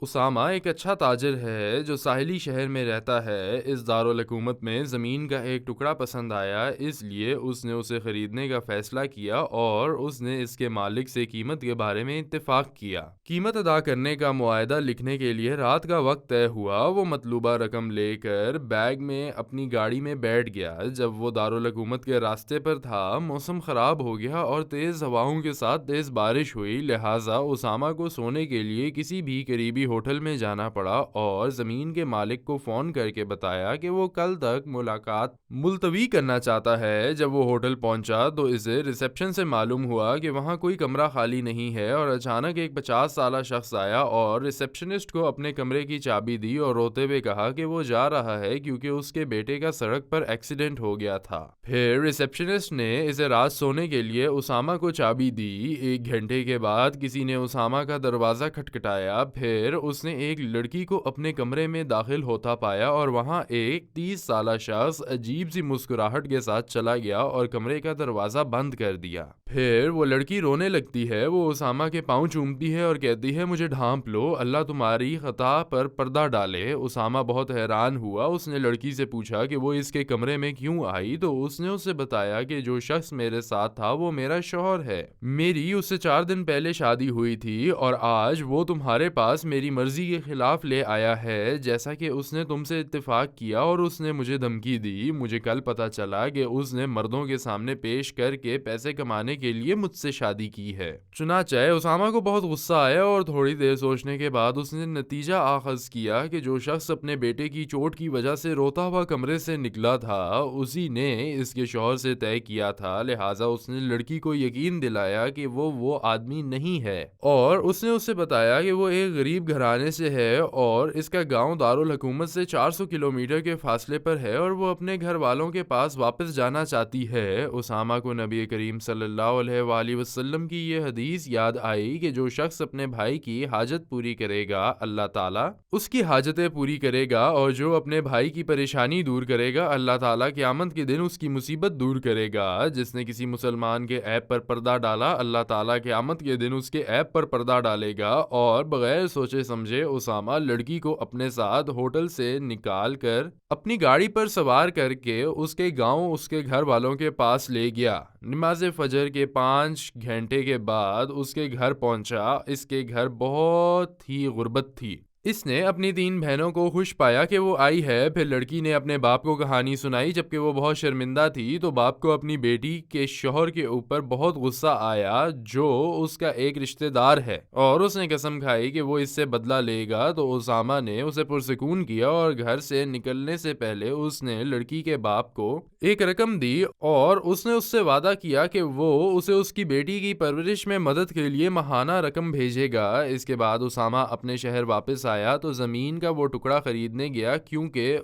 اسامہ ایک اچھا تاجر ہے جو ساحلی شہر میں رہتا ہے۔ اس دارالحکومت میں زمین کا ایک ٹکڑا پسند آیا، اس لیے اس نے اسے خریدنے کا فیصلہ کیا اور اس نے اس کے مالک سے قیمت کے بارے میں اتفاق کیا۔ قیمت ادا کرنے کا معاہدہ لکھنے کے لیے رات کا وقت طے ہوا۔ وہ مطلوبہ رقم لے کر بیگ میں اپنی گاڑی میں بیٹھ گیا۔ جب وہ دارالحکومت کے راستے پر تھا، موسم خراب ہو گیا اور تیز ہواؤں کے ساتھ تیز بارش ہوئی، لہٰذا اسامہ کو سونے کے لیے کسی بھی قریبی ہوٹل میں جانا پڑا اور زمین کے مالک کو فون کر کے بتایا کہ وہ کل تک ملاقات ملتوی کرنا چاہتا ہے۔ جب وہ ہوٹل پہنچا تو اسے ریسیپشن سے معلوم ہوا کہ وہاں کوئی کمرہ خالی نہیں ہے، اور اچانک ایک 50 سالہ شخص آیا اور ریسیپشنسٹ کو اپنے کمرے کی چابی دی اور روتے ہوئے کہا کہ وہ جا رہا ہے کیونکہ اس کے بیٹے کا سڑک پر ایکسیڈنٹ ہو گیا تھا۔ پھر ریسیپشنسٹ نے اسے رات سونے کے لیے اسامہ کو چابی دی۔ 1 گھنٹے کے بعد کسی نے اسامہ کا دروازہ کھٹکھٹایا، پھر اس نے ایک لڑکی کو اپنے کمرے میں داخل ہوتا پایا اور وہاں ایک 30 سالہ شخص عجیب سی مسکراہٹ کے ساتھ چلا گیا اور کمرے کا دروازہ بند کر دیا۔ پھر وہ لڑکی رونے لگتی ہے، وہ اسامہ کے پاؤں چومتی ہے اور کہتی ہے مجھے ڈھانپ لو، اللہ تمہاری خطا پر پردہ ڈالے۔ اسامہ بہت حیران ہوا۔ اس نے لڑکی سے پوچھا کہ وہ اس کے کمرے میں کیوں آئی، تو اس نے اسے بتایا کہ جو شخص میرے ساتھ تھا وہ میرا شوہر ہے، میری اس سے 4 دن پہلے شادی ہوئی تھی اور آج وہ تمہارے پاس میری مرضی کے خلاف لے آیا ہے، جیسا کہ اس نے تم سے اتفاق کیا، اور اس نے مجھے دھمکی دی۔ مجھے کل پتا چلا کہ اس نے مردوں کے سامنے پیش کر کے پیسے کمانے کے لیے مجھ سے شادی کی ہے۔ چنانچہ اسامہ کو بہت غصہ آیا اور تھوڑی دیر سوچنے کے بعد اس نے نتیجہ آخذ کیا کہ جو شخص اپنے بیٹے کی چوٹ کی وجہ سے روتا ہوا کمرے سے نکلا تھا اسی نے اس کے شوہر سے طے کیا تھا، لہٰذا اس نے لڑکی کو یقین دلایا کہ وہ آدمی نہیں ہے، اور اس نے اسے بتایا کہ وہ ایک غریب گھرانے سے ہے اور اس کا گاؤں دارالحکومت سے 400 کلومیٹر کے فاصلے پر ہے اور وہ اپنے گھر والوں کے پاس واپس جانا چاہتی ہے۔ اسامہ کو نبی کریم صلی اللہ علیہ وآلہ وسلم کی یہ حدیث یاد آئی کہ جو شخص اپنے بھائی کی حاجت پوری کرے گا اللہ تعالیٰ اس کی حاجتیں پوری کرے گا، اور جو اپنے بھائی کی پریشانی دور کرے گا اللہ تعالیٰ قیامت کے دن اس کی مصیبت دور کرے گا۔ جس نے کسی مسلمان کے عیب پر پردہ ڈالا اللہ تعالیٰ قیامت کے دن اس کے عیب پر پردہ ڈالے گا۔ اور بغیر سوچے سمجھے اسامہ لڑکی کو اپنے ساتھ ہوٹل سے نکال کر اپنی گاڑی پر سوار کر کے اس کے گاؤں اس کے گھر والوں کے پاس لے گیا۔ نماز فجر کے 5 گھنٹے کے بعد اس کے گھر پہنچا۔ اس کے گھر بہت ہی غربت تھی۔ اس نے اپنی 3 بہنوں کو خوش پایا کہ وہ آئی ہے۔ پھر لڑکی نے اپنے باپ کو کہانی سنائی۔ جبکہ وہ بہت شرمندہ تھی تو باپ کو اپنی بیٹی کے شوہر کے اوپر بہت غصہ آیا جو اس کا ایک رشتہ دار ہے، اور اس نے قسم کھائی کہ وہ اس سے بدلہ لے گا۔ تو اسامہ نے اسے پرسکون کیا اور گھر سے نکلنے سے پہلے اس نے لڑکی کے باپ کو ایک رقم دی اور اس نے اس سے وعدہ کیا کہ وہ اسے اس کی بیٹی کی پرورش میں مدد کے لیے ماہانہ رقم بھیجے گا۔ اس کے بعد اسامہ اپنے شہر واپس آیا تو زمین کا وہ ٹکڑا خریدنے گیا کیونکہ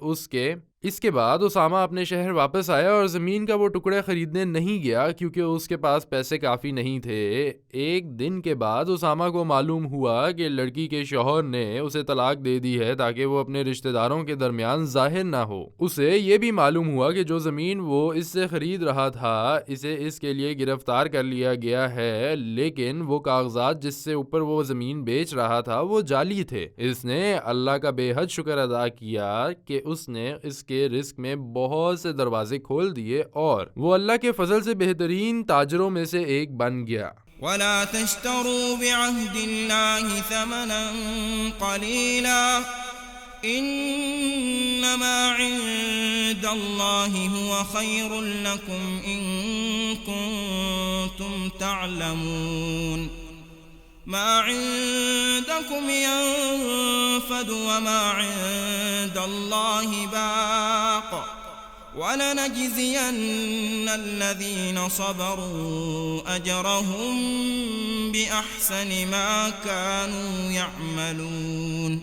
اس کے بعد اسامہ اپنے شہر واپس آیا اور زمین کا وہ ٹکڑا خریدنے نہیں گیا کیونکہ اس کے پاس پیسے کافی نہیں تھے۔ 1 دن کے بعد اسامہ کو معلوم ہوا کہ لڑکی کے شوہر نے اسے طلاق دے دی ہے تاکہ وہ اپنے رشتہ داروں کے درمیان ظاہر نہ ہو۔ اسے یہ بھی معلوم ہوا کہ جو زمین وہ اس سے خرید رہا تھا اسے اس کے لیے گرفتار کر لیا گیا ہے، لیکن وہ کاغذات جس سے اوپر وہ زمین بیچ رہا تھا وہ جعلی تھے۔ اس نے اللہ کا بے حد شکر ادا کیا کہ اس نے اس کے رزق میں بہت سے دروازے کھول دیے اور وہ اللہ کے فضل سے بہترین تاجروں میں سے ایک بن گیا۔ وَلَا تَشْتَرُوا بِعَهْدِ اللَّهِ ثَمَنًا قَلِيلًا إِنَّمَا عِندَ اللَّهِ هُوَ خَيْرٌ لَكُمْ إِن كُنتُمْ تَعْلَمُونَ ما عندكم ينفد وما عند الله باق ولنجزين الذين صبروا أجرهم بأحسن ما كانوا يعملون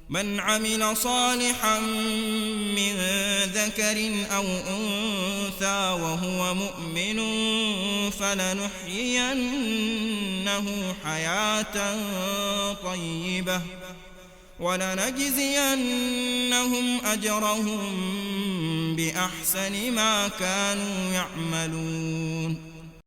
من عمل صالحا من ذكر أو أنثى وهو مؤمن فلنحيينه حياة طيبة ولنجزينهم أجرهم بأحسن ما كانوا يعملون